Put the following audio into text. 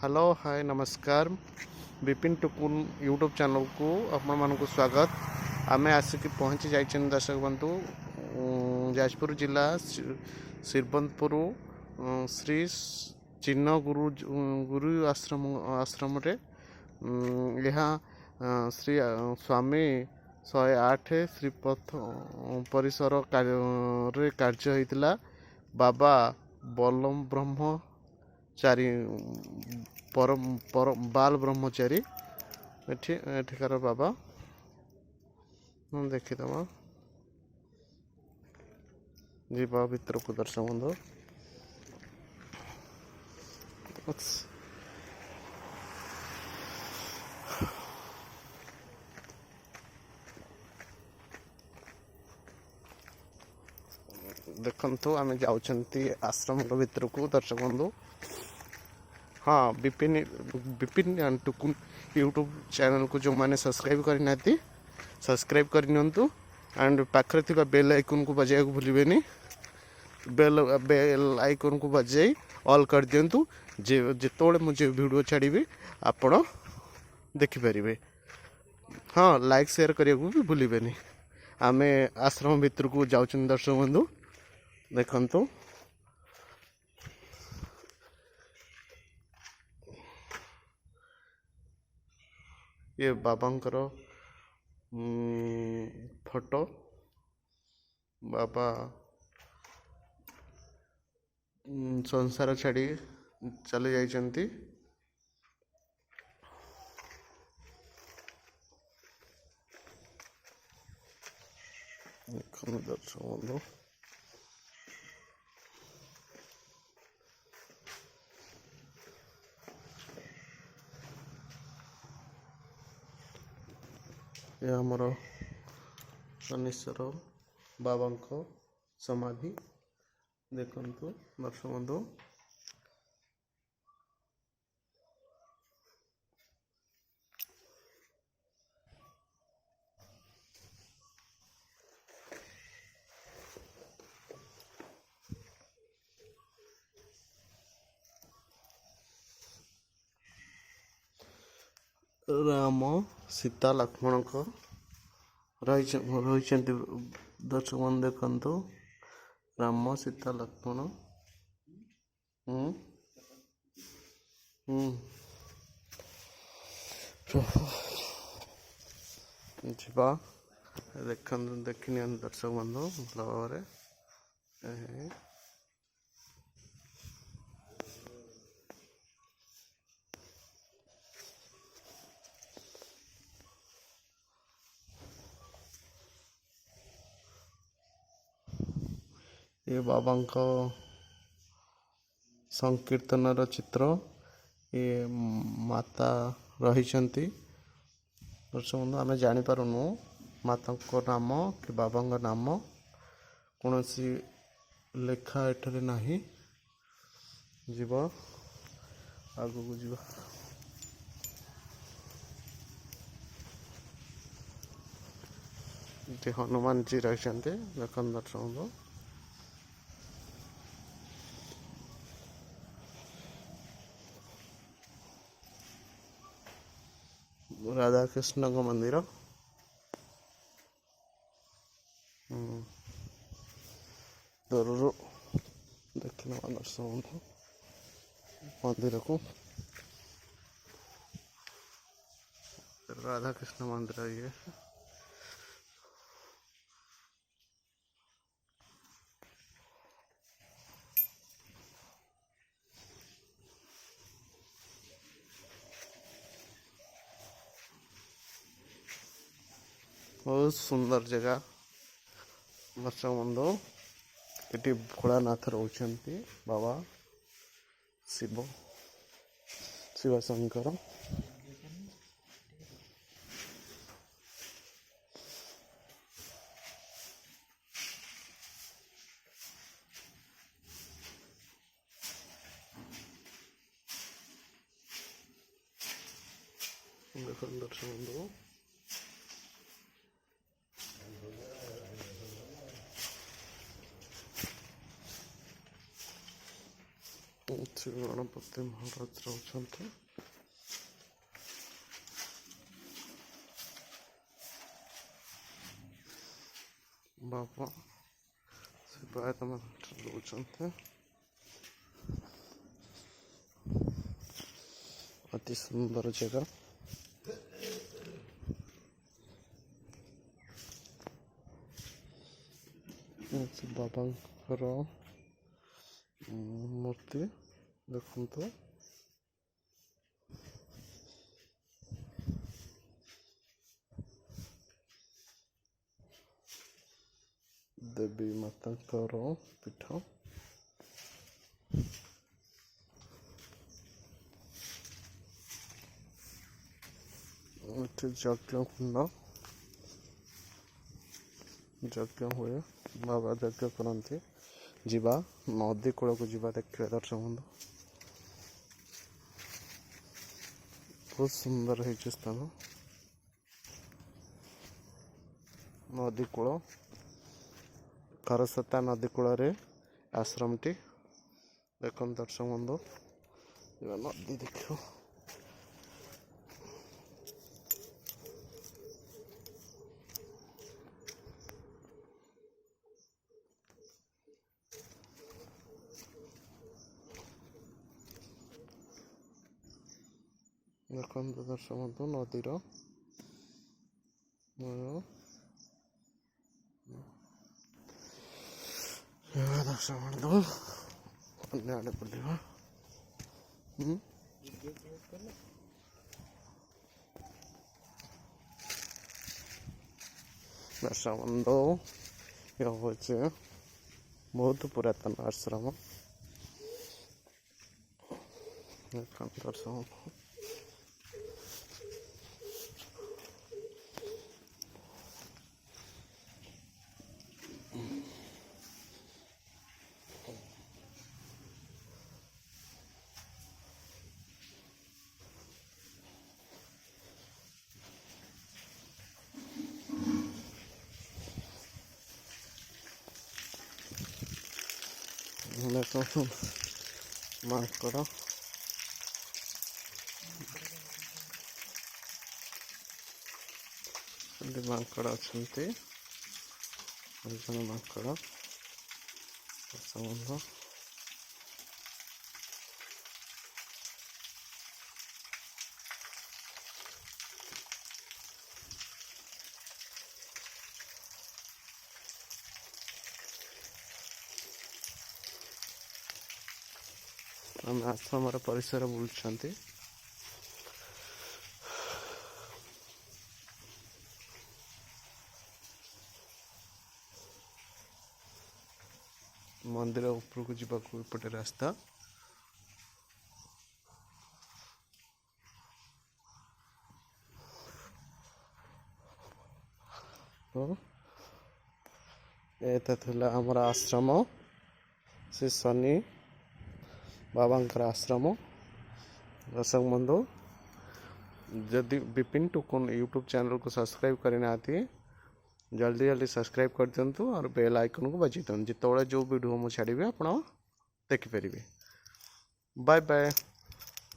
Hello hi नमस्कार Vipin टुकुन YouTube channel को आपण मानक स्वागत। आमे आसिक पहुँची जाइए दर्शक बंधु जाजपुर जिला श्रीबंतपुर श्री चिन्ह गुरु आश्रम रे यहाँ श्री स्वामी 108 श्रीपथ परिसर कार्य होता बाबा बलम चारि बाल ब्रह्मचारी एठिकार बाबा देखीद जीवा भितर को दर्शक बंधु देखु आम जाऊँगी आश्रम भितर को दर्शक बंधु। हाँ विपिन एंड टुकुन यूट्यूब चैनल को जो मैंने सब्सक्राइब करना सब्सक्राइब करनी एंड पाखरे थी बेल आइकन को बजाय भूलें बेल आइकन को बजाई ऑल कर दिंतु जिते मुझे वीडियो छाड़ी आपण देखिपारे। हाँ लाइक शेयर करने को भी भूलें। आम आश्रम भितर को जाऊँ दर्शक बंधु देखु ये बाबांकर फोटो बाबा संसार छाड़ी चले जाइछंती। दर्शक बंधु ये आमर शनीश्वर बाबांको समाधि देखंतु दर्शक बंधु। राम सीता लक्ष्मण को रही दर्शक बंधु देखु राम सीता लक्ष्मण जीवा देखनी दर्शक बंधु भल भाव ये बाबांका संकीर्तन चित्र ये माता रही दर्शक बंधु आम जापारूँ माता नाम कि बाबा नाम कौन सी लेखा एठरे नहीं जीव आगू को जीव हनुमान जी रही देख दर्शक बंधु राधा कृष्ण को मंदिर दूर देखने दर्शक बंधु मंदिर को राधा कृष्ण मंदिर ये बहुत सुंदर जगह दर्शक बंधु। ये भोलानाथ रोचंती बाबा शिव शिव शंकर देखो दर्शक बंधु to गणपति महाराज रहते बाबा शिवायत रोचते अति सुंदर जगह बाबांकर मूर्ति देखते देवी मातांकर पीठ यज्ञ कुंड यज्ञ हुए बाबा यज्ञ करती जीवा नदी कूल को जीवा देखिए दर्शक बंधु बहुत सुंदर है स्थान नदी कूल खरस्रोता नदी कूल आश्रम टी देख दर्शक बंधु नदी देख देखते दर्शक बंधु नदीर दर्शक बंधु अन्य आड़े बुलवा दर्शक बंधु यह हूँ बहुत पुरातन आश्रम दर्शक माकड़ माकड़ अच्छा माकड़ बंधु आम आश्रम परिसर बुलुंट मंदिर ऊपर को जावाक एपटे रास्ता एता आमर आश्रम से शनि बाबांकर आश्रम दर्शक बंधु जदि विपिन टुकुन यूट्यूब चैनल को सब्सक्राइब करना जल्दी जल्दी सब्सक्राइब कर दिंतु और बेल आइकन को बजाई दिंतु जिते जो वीडियो मुझे छाड़ी आप देखिपारे। Bye bye.